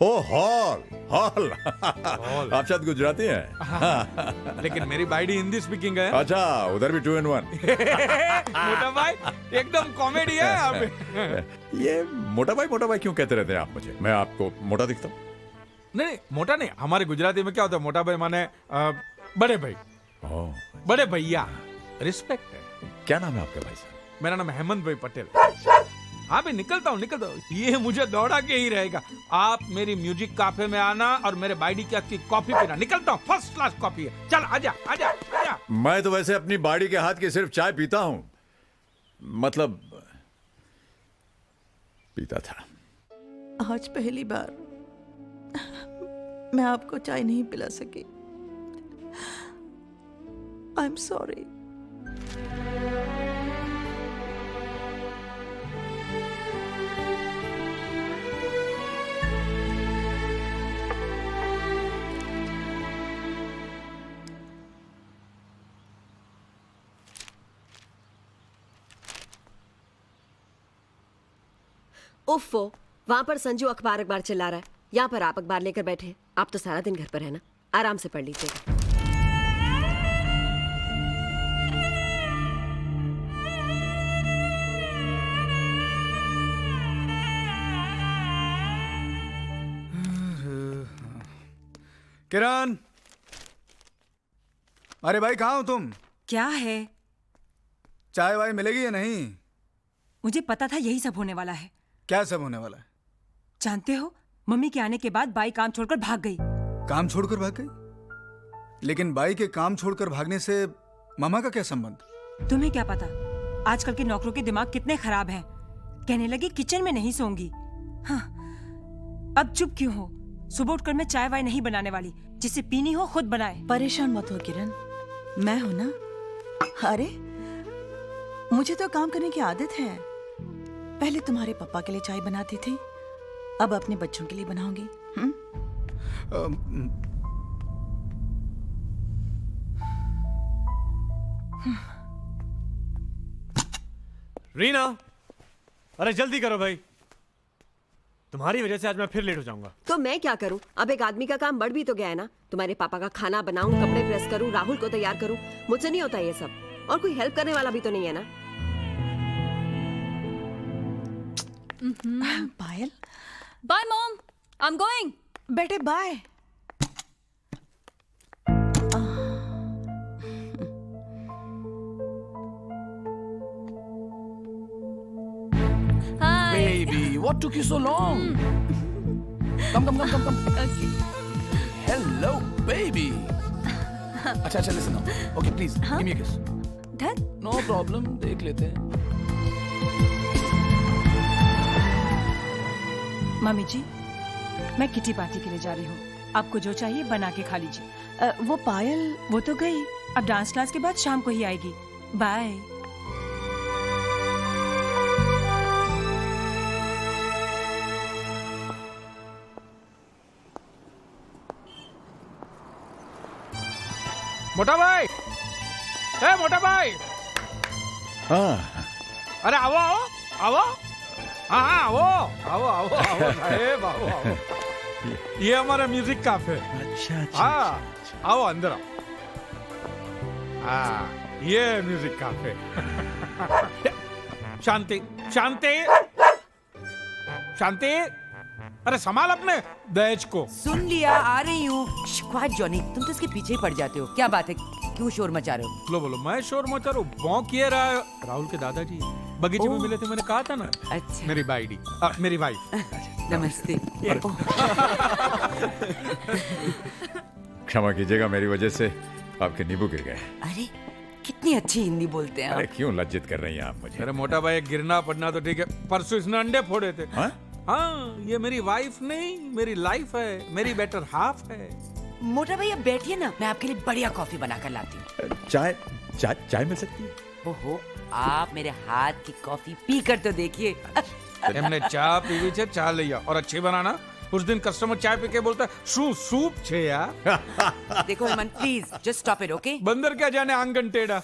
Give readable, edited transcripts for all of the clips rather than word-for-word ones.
ओ hall hall आप शायद गुजराती हैं। लेकिन मेरी बाइडी हिंदी स्पीकिंग है। अच्छा, उधर भी 2 in 1। मोटा भाई एकदम कॉमेडी है आप। ये मोटा भाई क्यों कहते रहते हैं आप मुझे? मैं आपको मोटा दिखता हूँ? नहीं मोटा नहीं, हमारे गुजराती में क्या होता है, मोटा भाई माने बड़े भाई, ओह, बड़े भैया, रिस्पेक्ट है। क्या नाम है आपका भाई साहब? मेरा नाम हेमंत भाई पटेल। हाँ भाई निकलता हूँ। ये मुझे दौड़ा के ही रहेगा। आप मेरी म्यूजिक कैफे में आना और मेरे बाइडी की कॉफी पीना। निकलता हूँ, फर्स्ट क्लास कॉफी है। चल आजा आजा आजा। मैं तो वैसे अपनी बाड़ी के हाथ की सिर्फ चाय पीता हूँ, मतलब पीता था। आज पहली बार मैं आपको चाय नहीं पिला सकी। I am sorry. उफ़ो, वहां पर संजू अखबार चिल्ला रहा है, यहाँ पर आप अखबार लेकर बैठे हैं। आप तो सारा दिन घर पर है ना, आराम से पढ़ लीजिएगा। किरण, अरे भाई कहाँ हो तुम? क्या है? चाय वाय मिलेगी या नहीं? मुझे पता था यही सब होने वाला है। क्या सब होने वाला है? जानते हो, मम्मी के आने के बाद बाई काम छोड़कर भाग गई। काम छोड़कर भाग गई? लेकिन बाई के काम छोड़कर भागने से मामा का क्या संबंध? तुम्हें क्या पता आजकल के नौकरों के दिमाग कितने खराब हैं। कहने लगी किचन में नहीं सोऊंगी। हाँ, अब चुप क्यों हो? सुबह उठकर मैं चाय वाय नहीं बनाने वाली, जिसे पीनी हो खुद बनाए। परेशान मत हो किरण, मैं हूं ना। अरे मुझे तो काम करने की आदत है। पहले तुम्हारे पापा के लिए चाय बनाती थी, अब अपने बच्चों के लिए बनाऊंगी। रीना, अरे जल्दी करो भाई, तुम्हारी वजह से आज मैं फिर लेट हो जाऊंगा। तो मैं क्या करूं? अब एक आदमी का काम बढ़ भी तो गया है ना। तुम्हारे पापा का खाना बनाऊं, कपड़े प्रेस करूं, राहुल को तैयार करूं, मुझसे नहीं होता ये सब। और कोई हेल्प करने वाला भी तो नहीं है ना। पायल, Bye, Mom. I'm going. बेटे bye. Hi. Baby, what took you so long? Come. Okay. Hello, baby. अच्छा, listen now. Okay, please, give me a kiss. Dad? No problem, देख लेते हैं. मम्मी जी, मैं किटी पार्टी के लिए जा रही हूँ। आपको जो चाहिए बना के खा लीजिए। वो पायल, वो तो गई, अब डांस क्लास के बाद शाम को ही आएगी। बाय। मोटा भाई, ए मोटा भाई, हाँ, अरे आओ आओ आओ। हाँ आओ साहेब, आओ। ये हमारा म्यूजिक कैफे। अच्छा हाँ आओ अंदर आओ। हाँ ये म्यूजिक कैफे। शांति शांति शांति, अरे संभाल अपने दहेज को। सुन लिया, आ रही हूँ। क्वाइट जॉनी, तुम तो इसके पीछे ही पड़ जाते हो। क्या बात है, क्यों शोर मचा रहे हो? बोलो मैं शोर मचा रहा हूँ? भौंक ये रहा है। राहुल के दादाजी बगीचे में मिले थे, मैंने कहा था ना। अच्छा, मेरी बाइडी, मेरी वाइफ। नमस्ते। क्षमा कीजिएगा, मेरी वजह से आपके नींबू गिर गए। अरे कितनी अच्छी हिंदी बोलते हैं अरे आप। क्यों लज्जित कर रही हैं आप मुझे? मेरे मोटा भाई, गिरना पड़ना तो ठीक है, परसों इसने अंडे फोड़े थे। हाँ? हाँ, ये मेरी वाइफ नहीं, मेरी लाइफ है, मेरी बेटर हाफ है। मोटा भाई अब बैठिए ना, मैं आपके लिए बढ़िया कॉफी बना कर लाती हूँ। चाय मिल सकती है? ओहो, आप मेरे हाथ की कॉफी पी कर तो देखिए। हमने चाय पीवी छे, चाय लिया और अच्छी बनाना। उस दिन कस्टमर चाय पी के बोलता है सूप छे यार। देखो Hemant, please just stop it, okay? बंदर क्या जाने आंगन टेढ़ा।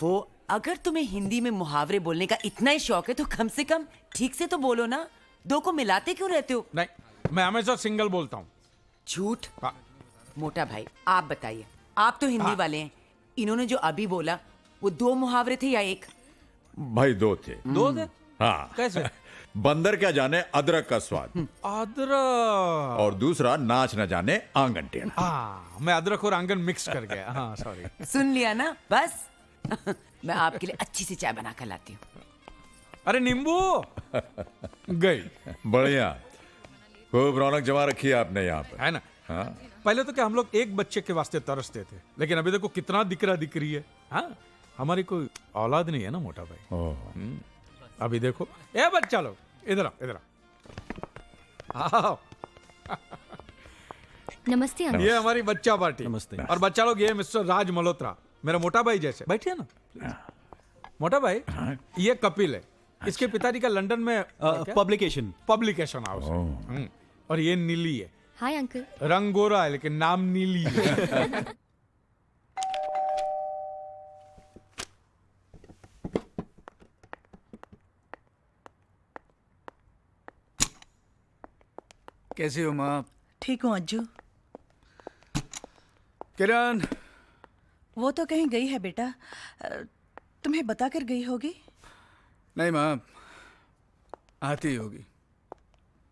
वो अगर तुम्हें हिंदी में मुहावरे बोलने का इतना ही शौक है तो कम से कम ठीक से तो बोलो ना। दो को मिलाते क्यों रहते हो? नहीं, मैं हमेशा सिंगल बोलता हूँ। झूठ। हाँ। मोटा भाई आप बताइए, आप तो हिंदी वाले हैं, इन्होंने जो अभी बोला वो 2 मुहावरे थे या एक? भाई दो थे। दो थे? हाँ। कैसे? बंदर क्या जाने अदरक का स्वाद, अदरक। और दूसरा नाच न जाने आंगन टेढ़ा। हाँ, मैं अदरक और आंगन मिक्स कर गया। हाँ सॉरी। सुन लिया ना बस। मैं आपके लिए अच्छी सी चाय बना कर लाती हूँ। अरे नींबू गई। बढ़िया, खूब रौनक जमा रखी है आपने यहाँ पर, है ना? हाँ। पहले तो क्या हम लोग एक बच्चे के वास्ते तरसते थे, लेकिन अभी देखो कितना दिकरा दिकरी है। हाँ, हमारी कोई औलाद नहीं है ना मोटा भाई। ओह। अभी देखो, ए बच्चा लोग इधर आओ, इधर आओ। नमस्ते अंकल। ये हमारी बच्चा पार्टी। नमस्ते। और बच्चा लोग ये मिस्टर राज मल्होत्रा, मेरा मोटा भाई जैसे। बैठिए ना please। मोटा भाई, ये कपिल है, इसके पिताजी का लंदन में पब्लिकेशन पब्लिकेशन हाउस है। और ये नीली है, हाय अंकल। रंग गोरा है लेकिन नाम नीली है। कैसी हो माँ? ठीक हूँ अज्जू। किरण, वो तो कहीं गई है बेटा, तुम्हें बता कर गई होगी। नहीं माँ, आती होगी।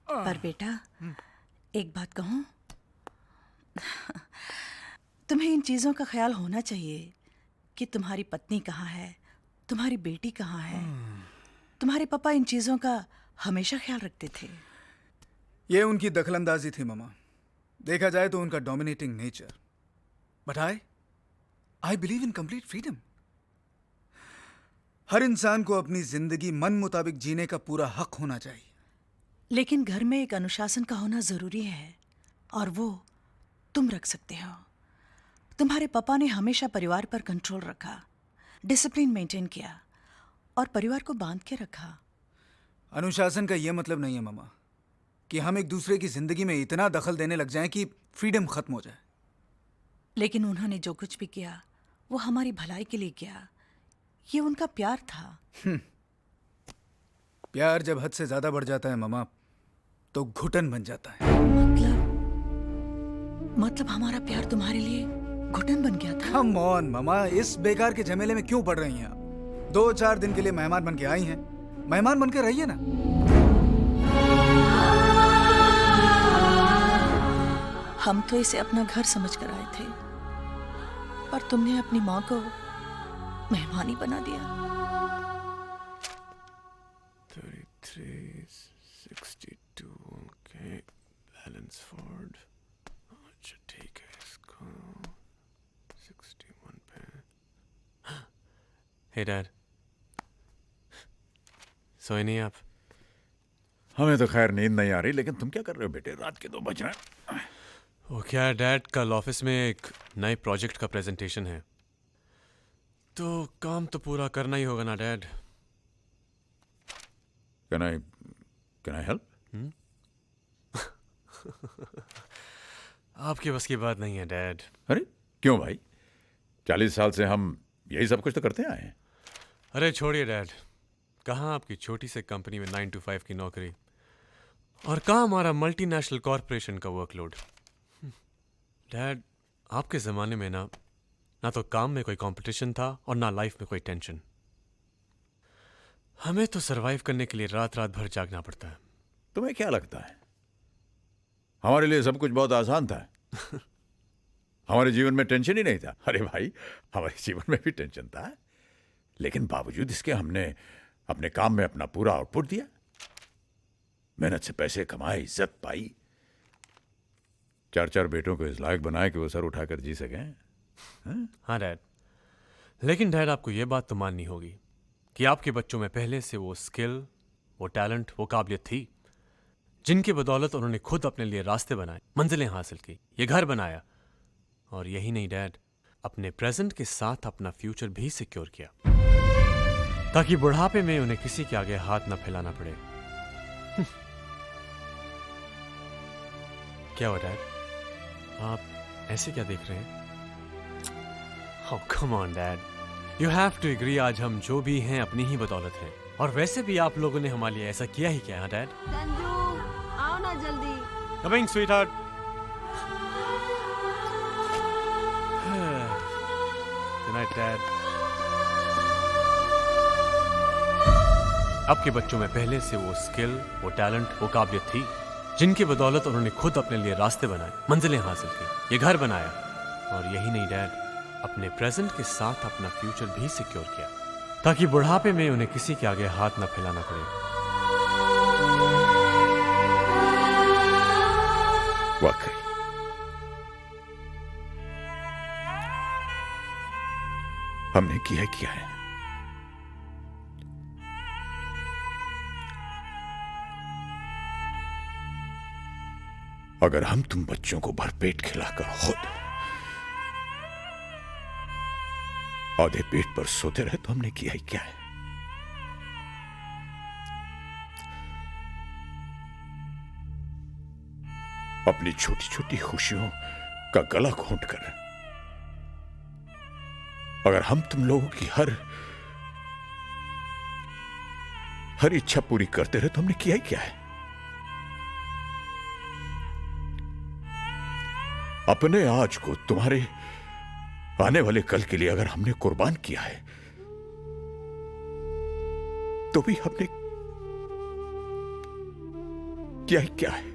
पर बेटा एक बात कहूँ, तुम्हें इन चीज़ों का ख्याल होना चाहिए कि तुम्हारी पत्नी कहाँ है, तुम्हारी बेटी कहाँ है। तुम्हारे पापा इन चीज़ों का हमेशा ख्याल रखते थे। ये उनकी दखलंदाजी थी मामा, देखा जाए तो उनका dominating nature. But I believe in complete freedom. हर इंसान को अपनी जिंदगी मन मुताबिक जीने का पूरा हक होना चाहिए। लेकिन घर में एक अनुशासन का होना जरूरी है, और वो तुम रख सकते हो। तुम्हारे पापा ने हमेशा परिवार पर कंट्रोल रखा, डिसिप्लिन मेंटेन किया और परिवार को बांध के रखा। अनुशासन का यह मतलब नहीं है मामा कि हम एक दूसरे की जिंदगी में इतना दखल देने लग जाएं कि फ्रीडम खत्म हो जाए। लेकिन उन्होंने जो कुछ भी किया वो हमारी भलाई के लिए किया। ये उनका प्यार था। प्यार जब हद से ज्यादा बढ़ जाता है मामा तो घुटन बन जाता है। मतलब हमारा प्यार तुम्हारे लिए घुटन बन गया था। कम ऑन मामा, इस बेकार के झमेले में क्यों पड़ रही हैं आप? 2-4 दिन के लिए मेहमान बन के आई हैं, मेहमान बन के रहिए ना। हम तो इसे अपना घर समझ कर आए थे, पर तुमने अपनी माँ को मेहमान ही बना दिया। 33, 62, okay, बैलेंस फोर्ड। अच्छा ठीक है, इसको 61 पे। हे डैड, सोए नहीं आप? हमें तो खैर नींद नहीं आ रही, लेकिन तुम क्या कर रहे हो बेटे? रात के 2 बज रहे हैं। वो क्या डैड, कल ऑफिस में एक नए प्रोजेक्ट का प्रेजेंटेशन है, तो काम तो पूरा करना ही होगा ना डैड। Can I help? आपकी बस की बात नहीं है डैड। अरे क्यों भाई, 40 साल से हम यही सब कुछ तो करते आए हैं। अरे छोड़िए डैड, कहाँ आपकी छोटी से कंपनी में 9 to 5 की नौकरी, और कहाँ हमारा मल्टीनेशनल कॉरपोरेशन का वर्कलोड। डैड, आपके ज़माने में ना तो काम में कोई कंपटीशन था और ना लाइफ में कोई टेंशन। हमें तो सरवाइव करने के लिए रात रात भर जागना पड़ता है। तुम्हें क्या लगता है हमारे लिए सब कुछ बहुत आसान था? हमारे जीवन में टेंशन ही नहीं था। अरे भाई, हमारे जीवन में भी टेंशन था, लेकिन बावजूद इसके हमने अपने काम में अपना पूरा आउटपुट दिया, मेहनत से पैसे कमाए, इज्जत पाई, 4 बेटों को इस लायक बनाए कि वो सर उठाकर जी सकें। हाँ डैड, लेकिन डैड आपको ये बात तो माननी होगी कि आपके बच्चों में पहले से वो स्किल, वो टैलेंट, वो काबिलियत थी जिनकी बदौलत उन्होंने खुद अपने लिए रास्ते बनाए, मंजिलें हासिल की, ये घर बनाया, और यही नहीं डैड, अपने प्रेजेंट के साथ अपना फ्यूचर भी सिक्योर किया, ताकि बुढ़ापे में उन्हें किसी के आगे हाथ ना फैलाना पड़े। क्या हुआ डैड, आप ऐसे क्या देख रहे हैं? Oh, come on, Dad. You have to agree, आज हम जो भी हैं अपनी ही बदौलत हैं, और वैसे भी आप लोगों ने हमारे लिए ऐसा किया ही क्या है डैड? संजू, आओ ना जल्दी। Coming, sweetheart. Good night, Dad. आपके बच्चों में पहले से वो स्किल, वो टैलेंट, वो काबिलियत थी जिनकी बदौलत उन्होंने खुद अपने लिए रास्ते बनाए, मंजिलें हासिल की, ये घर बनाया। और यही नहीं डैड, अपने प्रेजेंट के साथ अपना फ्यूचर भी सिक्योर किया ताकि बुढ़ापे में उन्हें किसी के आगे हाथ न फैलाना पड़े। वाकई हमने किया है। अगर हम तुम बच्चों को भरपेट खिलाकर खुद आधे पेट पर सोते रहे तो हमने किया ही क्या है। अपनी छोटी छोटी खुशियों का गला घोंटकर अगर हम तुम लोगों की हर इच्छा पूरी करते रहे तो हमने किया ही क्या है। अपने आज को तुम्हारे आने वाले कल के लिए अगर हमने कुर्बान किया है तो भी हमने किया ही क्या है।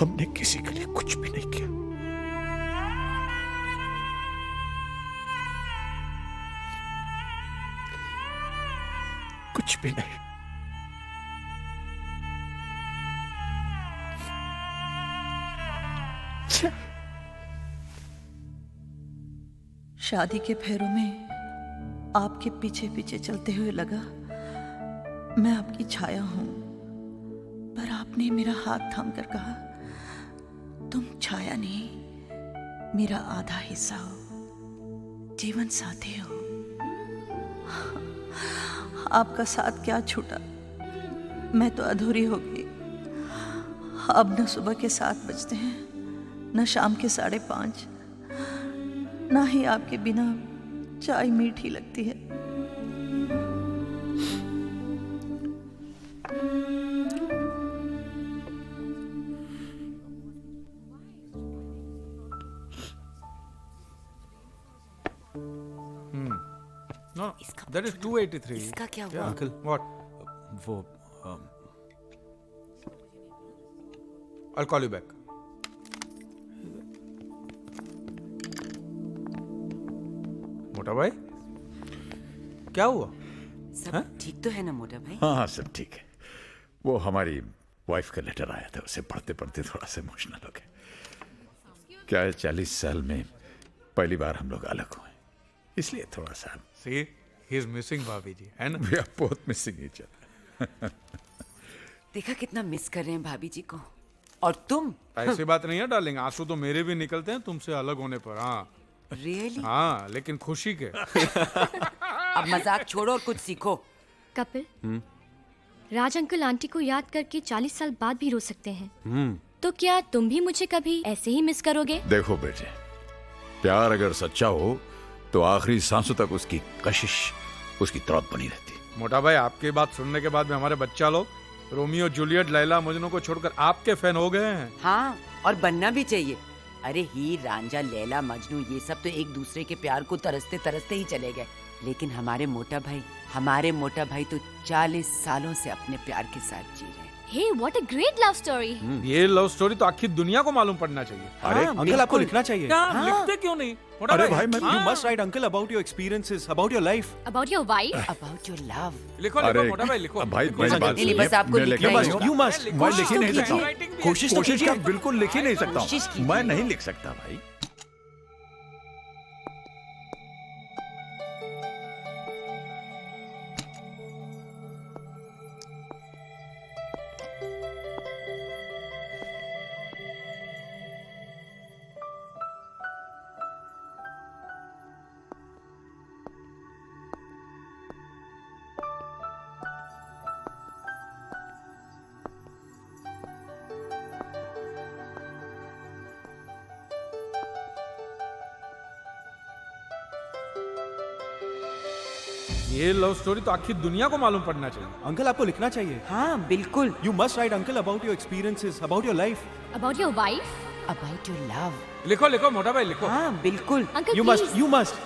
हमने किसी के लिए कुछ भी नहीं किया। कुछ भी नहीं। शादी के फेरों में आपके पीछे पीछे चलते हुए लगा मैं आपकी छाया हूं, पर आपने मेरा हाथ थाम कर कहा तुम छाया नहीं, मेरा आधा हिस्सा हो, जीवन साथी हो। आपका साथ क्या छूटा, मैं तो अधूरी हो गई। अब न सुबह के 7 बजते हैं, न शाम के 5:30, ना ही आपके बिना चाय मीठी लगती है। No, that is 283. इसका क्या हुआ? Uncle, what? वो I'll call you back. मोटा भाई, क्या हुआ? सब ठीक तो है ना मोटा भाई? हाँ सब ठीक है। वो हमारी वाइफ का लेटर आया था, उसे पढ़ते पढ़ते थोड़ा सा इमोशनल हो गए। क्या है 40 साल में पहली बार हम लोग अलग हुए, इसलिए थोड़ा सा। See, he is missing भाभी जी, है ना? We are both missing each other. देखा कितना मिस कर रहे हैं भाभी जी को। और तुम? ऐसी बात नहीं है डार्लिंग, आंसू तो मेरे भी निकलते हैं तुमसे अलग होने पर। हाँ रियली? हाँ, लेकिन खुशी के। अब मजाक छोड़ो और कुछ सीखो। कपिल, राज अंकल आंटी को याद करके 40 साल बाद भी रो सकते हैं। तो क्या तुम भी मुझे कभी ऐसे ही मिस करोगे? देखो बेटे, प्यार अगर सच्चा हो तो आखिरी सांसों तक उसकी कशिश, उसकी तड़प बनी रहती। मोटा भाई, आपकी बात सुनने के बाद में हमारे बच्चा लोग रोमियो जूलियट लैला मजनू को छोड़कर आपके फैन हो गए हैं। हाँ, और बनना भी चाहिए। अरे हीर रांझा लैला मजनू ये सब तो एक दूसरे के प्यार को तरसते तरसते ही चले गए, लेकिन हमारे मोटा भाई तो 40 सालों से अपने प्यार के साथ जी रहे हैं। Hey, what a great love story! ये लव स्टोरी तो आखिर दुनिया को मालूम पड़ना चाहिए। अरे अंकल, आपको लिखना चाहिए। क्या लिखते क्यों नहीं? मोटा अरे भाई, हाँ। you must write uncle about your experiences, about your life, About your wife? About your love. लिखो लिखो मोटा भाई, लिखो। भाई मेरी बात नहीं, बस आपको मैं लिखना लिख- ही होगा। you must। मैं लिख ही नहीं सकता हूँ। कोशिश तो कोशिश कीजिए। का बिल्कुल लिख ही नहीं सकता कोशिश हूँ। कीजिए। मैं नहीं लिख सकता भाई। ये लव स्टोरी तो आखिर दुनिया को मालूम पड़ना चाहिए। अंकल आपको लिखना चाहिए। हाँ बिल्कुल। You must write uncle about your experiences, about your life, about your wife. About your love. लिखो लिखो मोटा भाई लिखो। हाँ बिल्कुल। Uncle you must